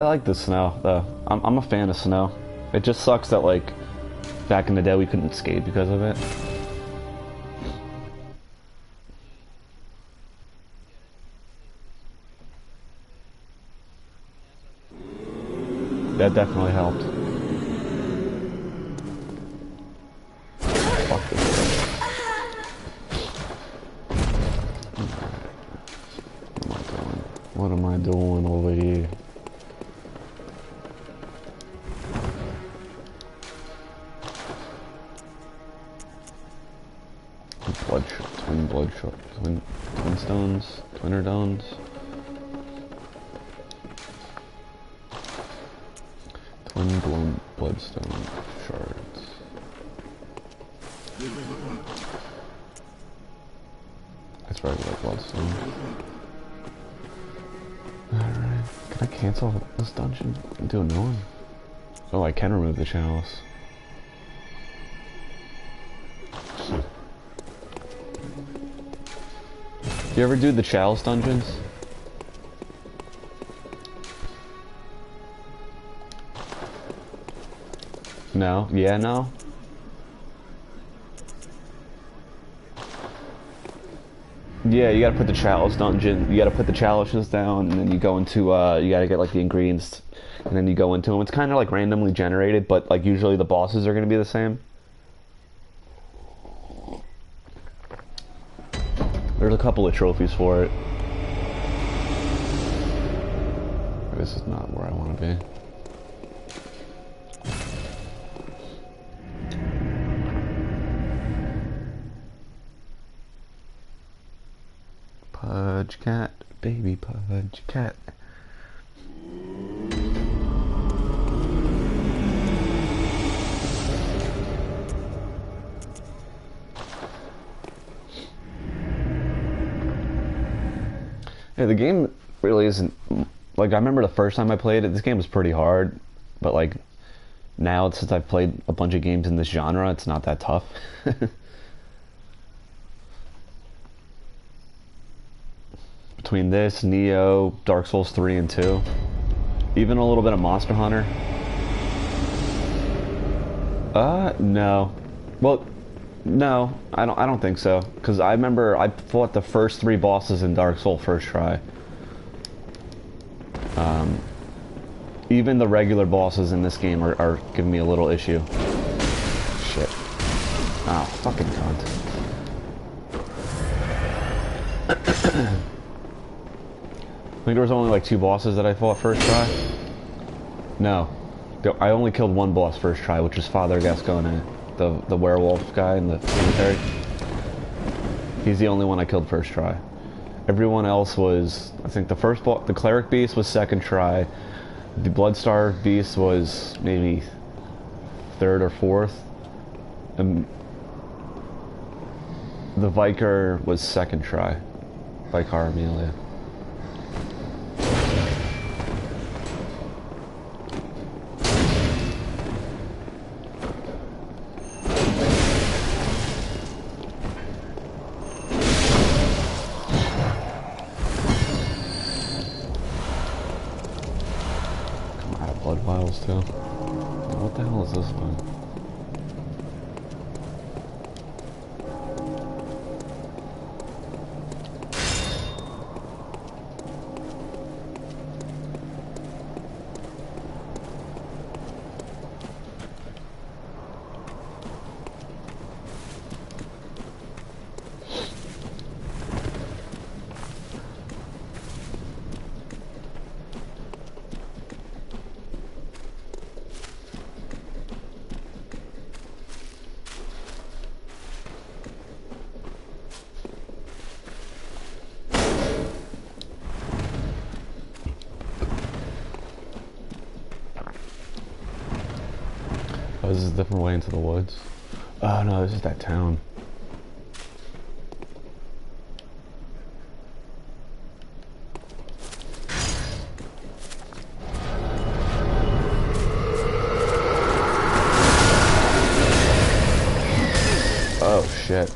I like the snow, though. I'm a fan of snow. It just sucks that, like, back in the day we couldn't skate because of it. That definitely helped. Fuck this shit. What am I doing over here? Twin stones, twinner dones. Twin bloodstone shards. That's regular bloodstone. Alright, can I cancel this dungeon and do a new one? Oh, I can remove the chalice. You ever do the chalice dungeons? No? Yeah, no? Yeah, you gotta put the chalice dungeon, you gotta put the chalices down, and then you go into, you gotta get, like, the ingredients, and then you go into them. It's kind of, like, randomly generated, but, like, usually the bosses are gonna be the same. There's a couple of trophies for it. This is not where I want to be. Pudge cat, baby pudge cat. Yeah, the game really isn't, like, I remember the first time I played it, this game was pretty hard, but, like, now, since I've played a bunch of games in this genre, it's not that tough. Between this, Neo, Dark Souls 3 and 2, even a little bit of Monster Hunter. No. Well, no, I don't think so. Because I remember I fought the first 3 bosses in Dark Souls first try. Even the regular bosses in this game are giving me a little issue. Shit. Oh, fucking cunt. I think there was only like 2 bosses that I fought first try. No. I only killed 1 boss first try, which was Father Gascoigne, the werewolf guy in the cemetery. He's the only one I killed first try. Everyone else was, I think the cleric beast was second try. The Bloodstar beast was maybe 3rd or 4th. And the Vicar was second try. Vicar Amelia. Blood vials too. What the hell is this one? Oh, this is a different way into the woods. Oh no, this is that town. Oh shit.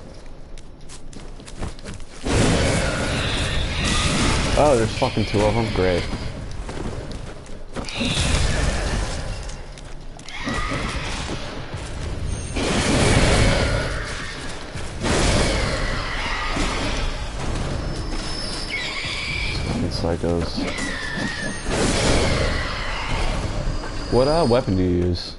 Oh, there's fucking 2 of them? Great. Psychos. What weapon do you use?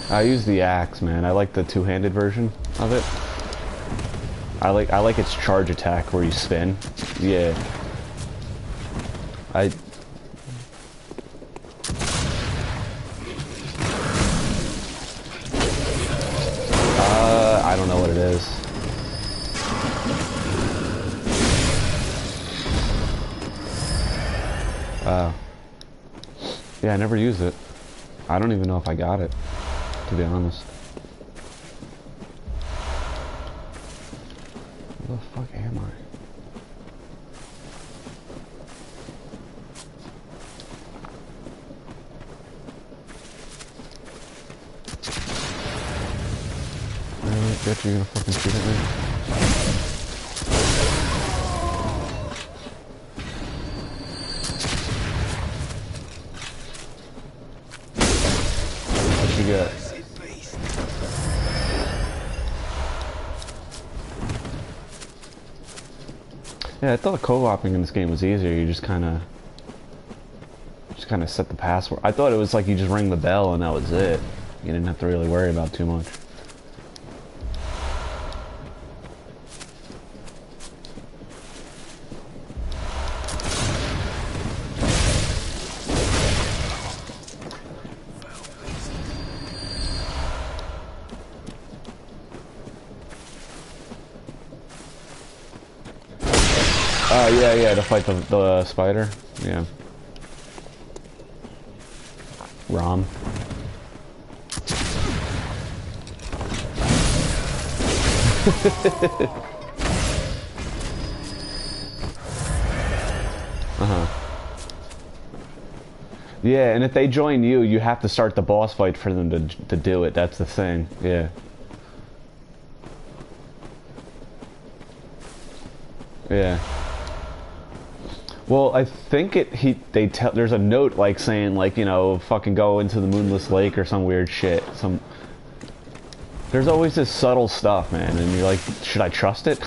I use the axe, man. I like the two-handed version of it. I like its charge attack where you spin. Yeah. I don't know what it is. Yeah, I never used it. I don't even know if I got it, to be honest. Where the fuck am I? Really? Bitch, you're gonna fucking shoot at me? What you got? Yeah, I thought co-oping in this game was easier. You just kind of set the password. I thought it was like you just ring the bell and that was it. You didn't have to really worry about too much. Yeah, to fight the spider. Yeah. Rom. Yeah, and if they join you, you have to start the boss fight for them to do it. That's the thing. Yeah. Yeah. Well, I think there's a note like saying like, you know, fucking go into the Moonless Lake or some weird shit. There's always this subtle stuff, man, and you're like, should I trust it?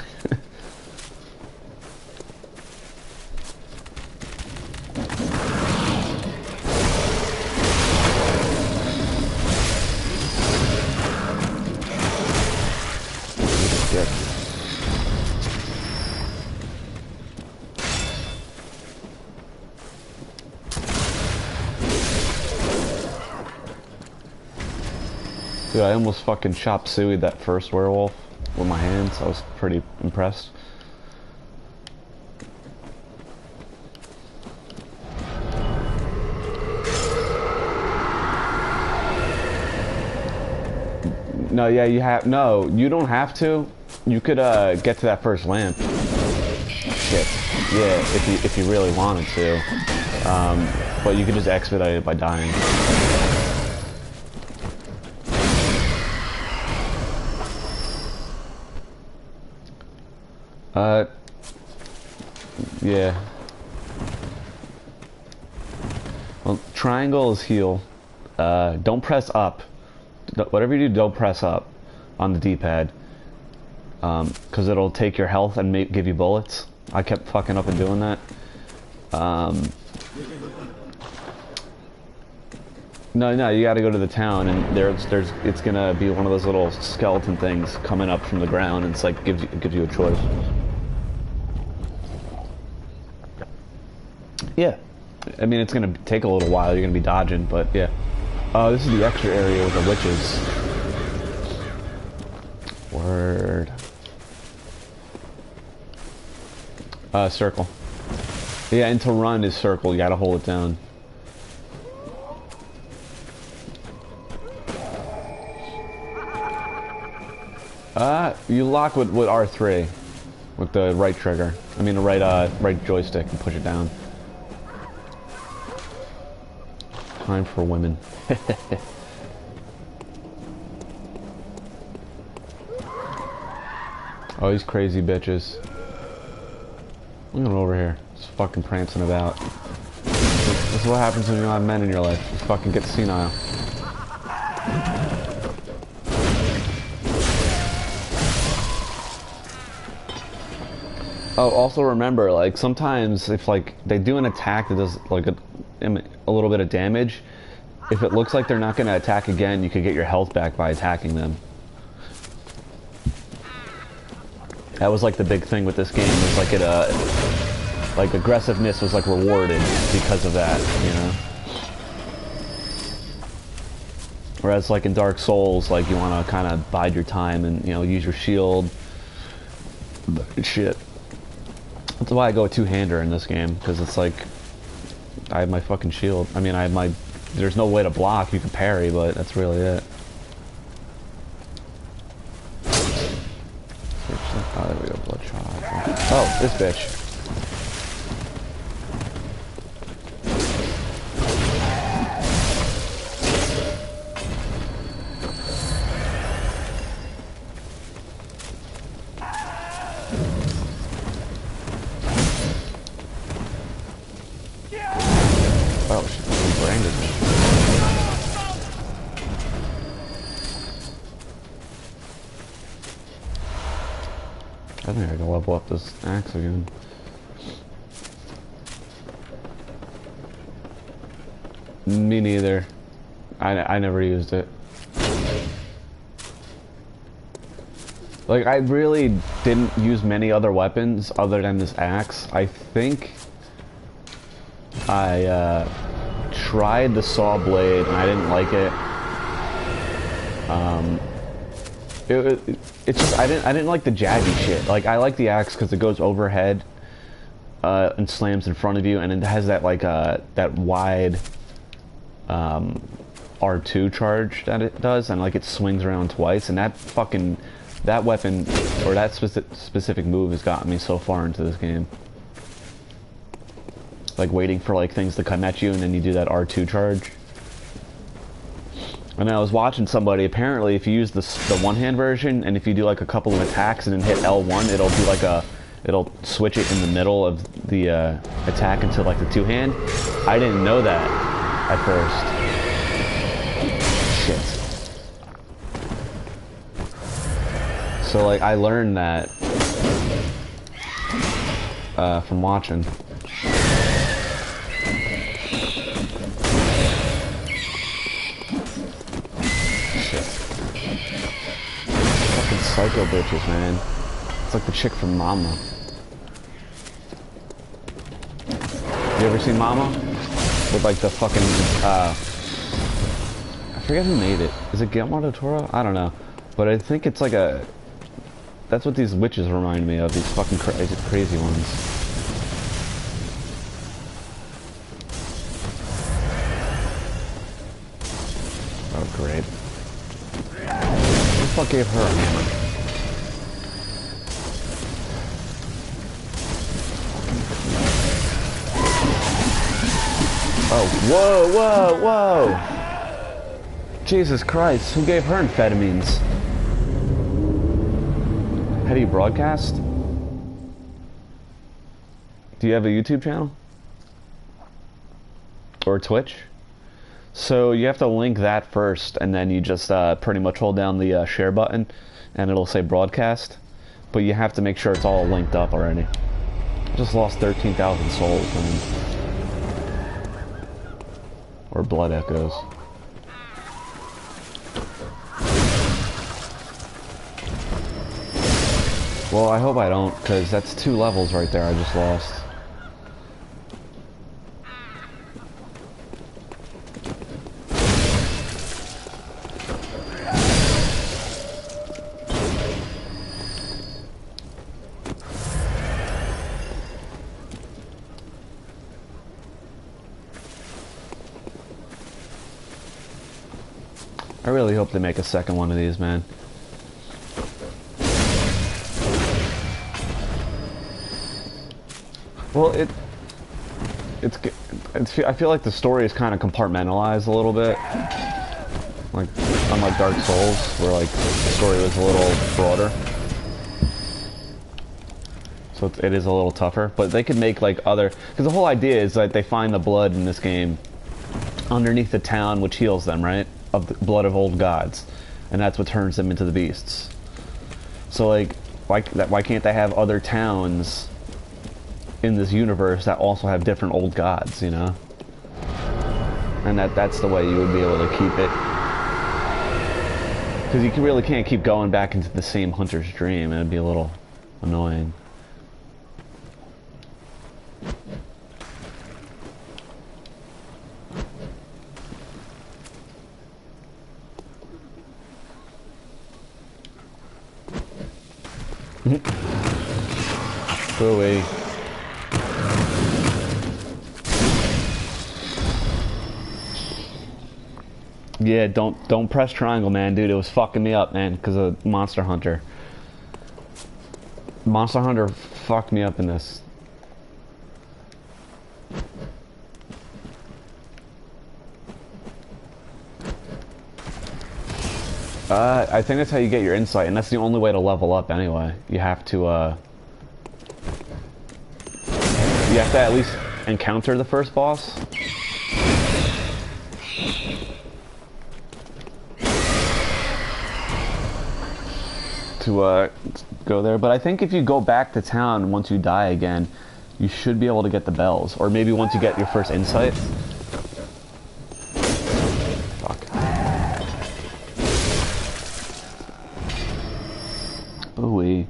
Dude, I almost fucking chop suey that first werewolf with my hands. I was pretty impressed. No, yeah, you don't have to. You could get to that first lamp. Shit. Yeah, if you really wanted to. But you could just expedite it by dying. Yeah. Well, triangle is heal. Don't press up. Whatever you do, don't press up on the D-pad. Because it'll take your health and give you bullets. I kept fucking up and doing that. No, you gotta go to the town, and it's gonna be one of those little skeleton things coming up from the ground, and it's like, gives you a choice. Yeah. I mean, it's gonna take a little while, you're gonna be dodging, but yeah. This is the extra area with the witches. Word. Circle. Yeah, and to run is circle, you gotta hold it down. You lock with R3. With the right trigger. I mean the right joystick and push it down. time for women. Oh, these crazy bitches. Look at them over here. Just fucking prancing about. This is what happens when you don't have men in your life. You fucking get senile. Oh, also remember, like, sometimes if, like, they do an attack that does, like, a little bit of damage, if it looks like they're not going to attack again, you could get your health back by attacking them. That was, like, the big thing with this game, was, like, it, like, aggressiveness was, like, rewarded because of that, you know? Whereas, like, in Dark Souls, like, you want to kind of bide your time and, you know, use your shield. Shit. That's why I go two-hander in this game, because it's like, I have my fucking shield. I mean, I have my, there's no way to block, you can parry, but that's really it. Oh, there we go, bloodshot. Oh, this bitch. Oh, she branded me. I think I can level up this axe again. Me neither. I never used it. Like, I really didn't use many other weapons other than this axe. I think I tried the saw blade and I didn't like it. It's just I didn't like the jabby shit. Like, I like the axe because it goes overhead and slams in front of you, and it has that like that wide R2 charge that it does, and like it swings around twice, and that weapon or that specific move has gotten me so far into this game. Like waiting for like things to come at you, and then you do that R2 charge. And I was watching somebody, apparently if you use the one-hand version, and if you do like a couple of attacks and then hit L1, it'll do like it'll switch it in the middle of the attack into like the two-hand. I didn't know that at first. Shit. So like I learned that from watching. Psycho bitches, man. It's like the chick from Mama. You ever seen Mama? With like the fucking, I forget who made it. Is it Guillermo del Toro? I don't know. But I think it's like a, that's what these witches remind me of, these fucking crazy ones. Oh, great. Who the fuck gave her a hammer? Oh, whoa, whoa, whoa! Jesus Christ, who gave her amphetamines? How do you broadcast? Do you have a YouTube channel? Or Twitch? So you have to link that first, and then you just pretty much hold down the share button, and it'll say broadcast. But you have to make sure it's all linked up already. I just lost 13,000 souls, man. Or blood echoes. Well, I hope I don't, because that's 2 levels right there I just lost. I really hope they make a second one of these, man. Well, I feel like the story is kind of compartmentalized a little bit. Like, unlike Dark Souls, where like the story was a little broader. So it is a little tougher, but they could make like other, because the whole idea is that they find the blood in this game underneath the town, which heals them, right? Of the blood of old gods, and that's what turns them into the beasts. So like, why can't they have other towns in this universe that also have different old gods, you know? And that's the way you would be able to keep it. Because you really can't keep going back into the same hunter's dream. It'd be a little annoying. Go away. Yeah, don't press triangle, man, dude. It was fucking me up, man, because of Monster Hunter. Monster Hunter fucked me up in this. I think that's how you get your insight, and that's the only way to level up anyway. You have to at least encounter the first boss. To go there, but I think if you go back to town once you die again, you should be able to get the bells, or maybe once you get your first insight. Fuck. Ooh-wee.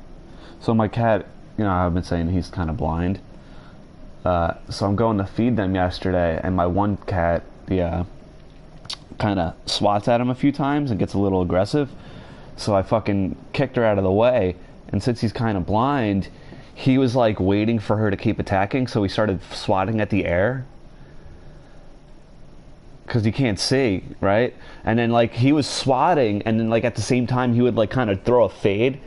So my cat, you know, I've been saying he's kind of blind. So I'm going to feed them yesterday, and my one cat, kind of swats at him a few times and gets a little aggressive. So I fucking kicked her out of the way, and since he's kind of blind, he was like waiting for her to keep attacking, so he started swatting at the air. Because you can't see, right? And then like he was swatting, and then like at the same time he would like kind of throw a fade.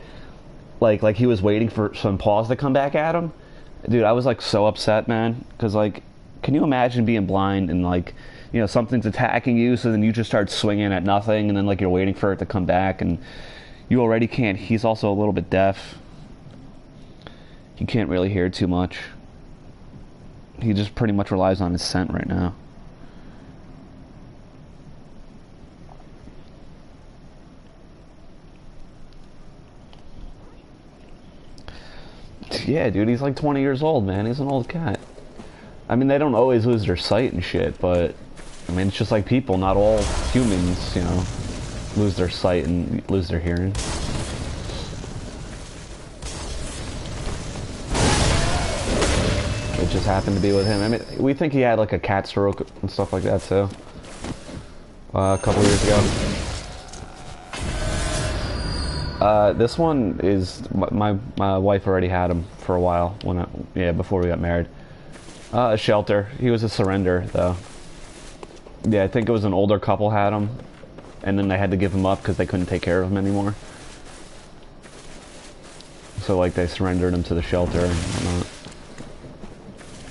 Like he was waiting for some paws to come back at him. Dude, I was like so upset, man. Because like, can you imagine being blind and like, you know, something's attacking you, so then you just start swinging at nothing, and then like you're waiting for it to come back, and you already can't. He's also a little bit deaf. He can't really hear too much. He just pretty much relies on his scent right now. Yeah, dude, he's like 20 years old, man. He's an old cat. I mean, they don't always lose their sight and shit, but I mean, it's just like people. Not all humans, you know, lose their sight and lose their hearing. It just happened to be with him. I mean, we think he had like a cat stroke and stuff like that too. A couple years ago. This one is my wife already had him for a while before we got married. A shelter. He was a surrender though. Yeah, I think it was an older couple had him, and then they had to give him up because they couldn't take care of him anymore. So like they surrendered him to the shelter and whatnot.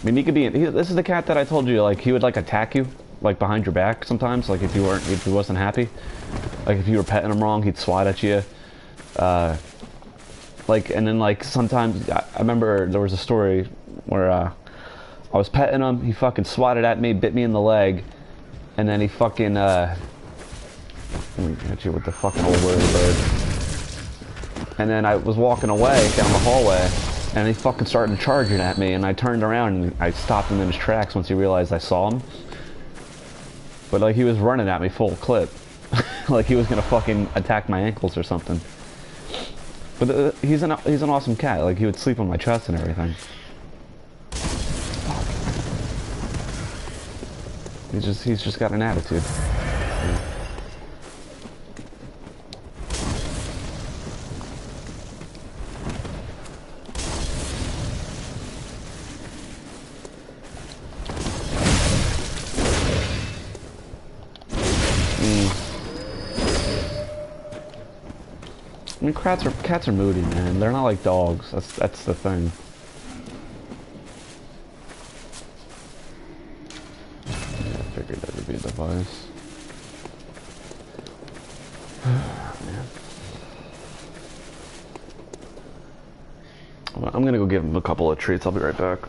I mean, he could be. This is the cat that I told you. Like he would like attack you, like behind your back sometimes. Like if he wasn't happy, like if you were petting him wrong, he'd swat at you. Like, and then like sometimes I remember there was a story where I was petting him. He fucking swatted at me, bit me in the leg. And then he fucking, let me hit you with the fucking old word bird. And then I was walking away down the hallway, and he fucking started charging at me, and I turned around and I stopped him in his tracks once he realized I saw him. But like, he was running at me full clip. Like he was gonna fucking attack my ankles or something. But he's an awesome cat. Like he would sleep on my chest and everything. He's just got an attitude. Yeah. I mean, cats are moody, man. They're not like dogs. That's the thing. I'm gonna go give him a couple of treats. I'll be right back.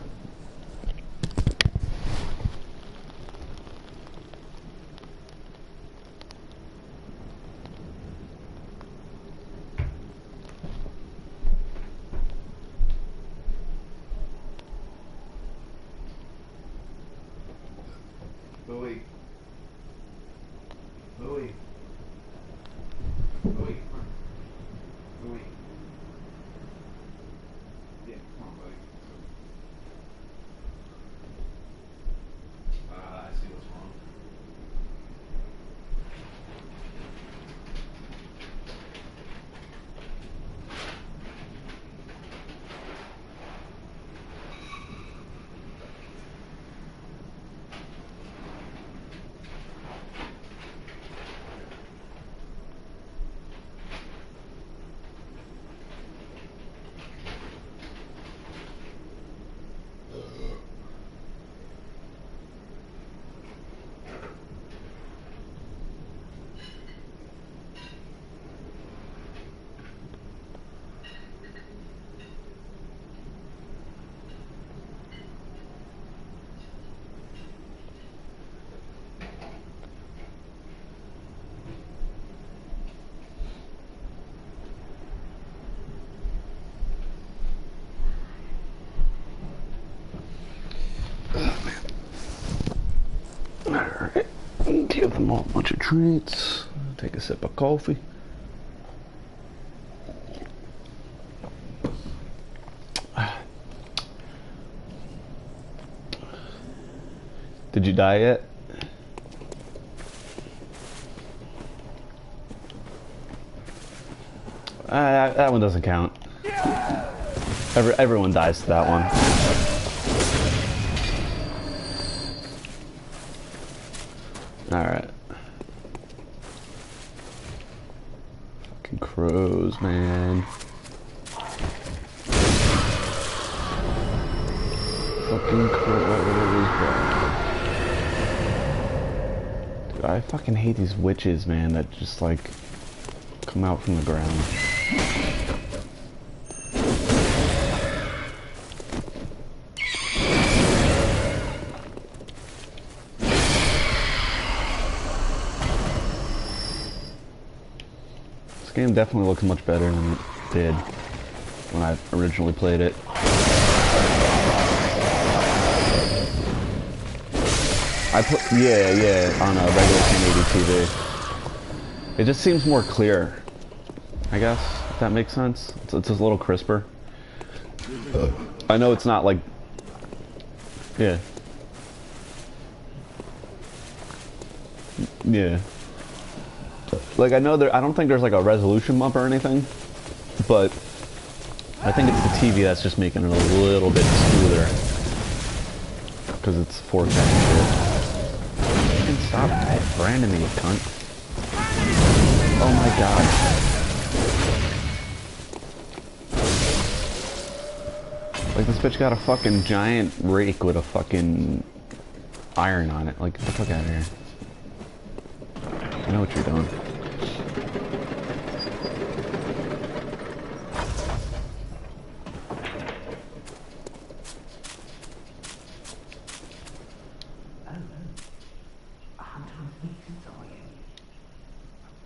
Louis. Louis. Louis. Louis. Yeah, come on, buddy. I see what's wrong. Alright, give them all a bunch of treats. Take a sip of coffee. Did you die yet? That one doesn't count. Everyone dies to that one. Alright. Fucking crows, man. Fucking crows, bro. Dude, I fucking hate these witches, man, that just like come out from the ground. This game definitely looks much better than it did when I originally played it. Yeah, on a regular 1080 TV. It just seems more clear, I guess, if that makes sense. It's a little crisper. I know it's not like... Yeah. Yeah. Like, I know I don't think there's like a resolution bump or anything, but I think it's the TV that's just making it a little bit smoother. Because it's 4K shit. Stop branding me, you cunt. Oh my god. Like, this bitch got a fucking giant rake with a fucking iron on it. Like, get the fuck out of here. I know what you're doing.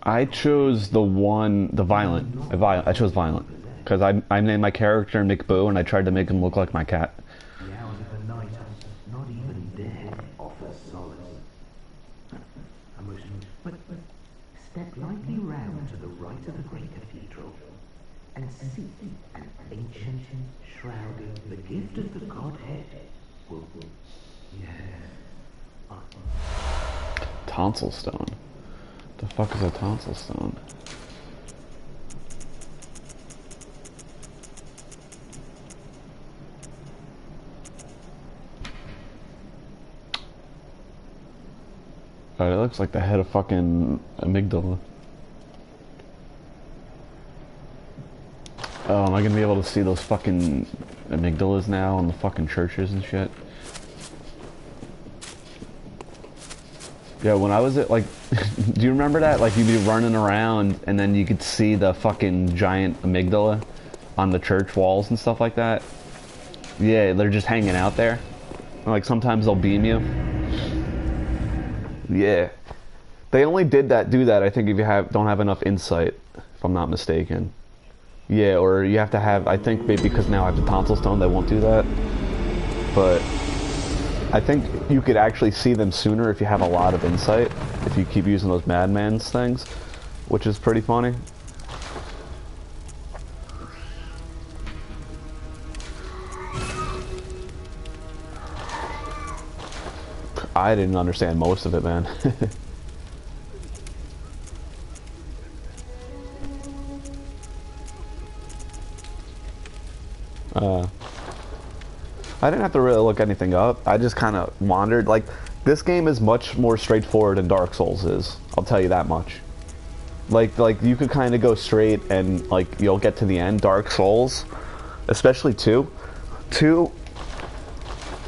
I chose the violent. I chose violent. Because I named my character McBoo and I tried to make him look like my cat. The hours of the night, not even death offers solace. But step lightly round to the right of the great cathedral and see an ancient shroud, the gift of the Godhead. Yes. Tonsil stone. The fuck is a tonsil stone? It looks like the head of fucking amygdala. Oh, am I gonna be able to see those fucking amygdalas now in the fucking churches and shit? Yeah, when I was at, like, do you remember that? Like, you'd be running around and then you could see the fucking giant amygdala on the church walls and stuff like that. Yeah, they're just hanging out there. Like sometimes they'll beam you. Yeah, they only do that I think if you don't have enough insight, if I'm not mistaken. Yeah, or you have to have, I think maybe because now I have the tonsil stone, they won't do that. But I think you could actually see them sooner if you have a lot of insight, if you keep using those madman's things, which is pretty funny. I didn't understand most of it, man. I didn't have to really look anything up. I just kind of wandered. Like, this game is much more straightforward than Dark Souls is. I'll tell you that much. Like you could kind of go straight and, like, you'll get to the end. Dark Souls, especially 2. 2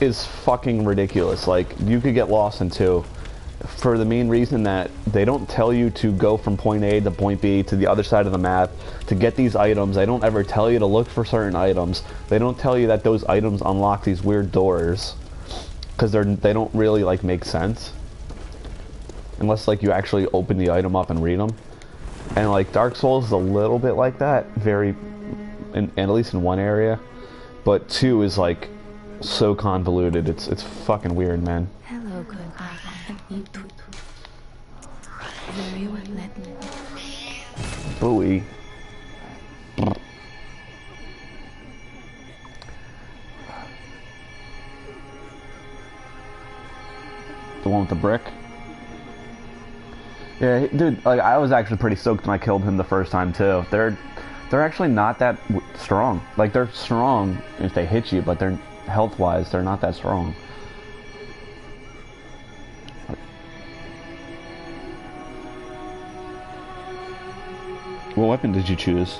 is fucking ridiculous. Like, you could get lost in 2 for the main reason that they don't tell you to go from point A to point B to the other side of the map to get these items. They don't ever tell you to look for certain items. They don't tell you that those items unlock these weird doors, because they don't really, like, make sense unless, like, you actually open the item up and read them. And, like, Dark Souls is a little bit like that, at least in one area, but 2 is, like, so convoluted. It's fucking weird, man. Hello, good guy. You too. Will you let me? Bowie. The one with the brick? Yeah, dude, like, I was actually pretty stoked when I killed him the first time, too. They're actually not that strong. Like, they're strong if they hit you, but they're health-wise, they're not that strong. What weapon did you choose?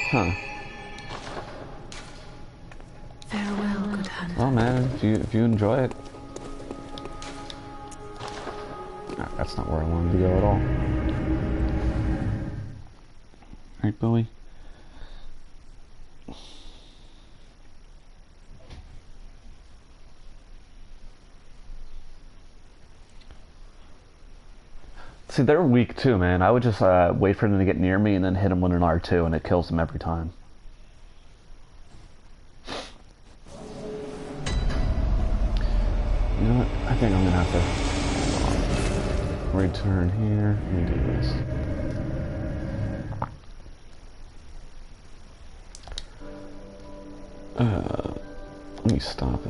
Huh. Farewell, good hunter. Well, man, if you enjoy it. That's not where I wanted to go at all. Right, Bowie? See, they're weak too, man. I would just wait for them to get near me and then hit them with an R2 and it kills them every time. You know what? I think I'm gonna have to return here. Let me do this. Let me stop it.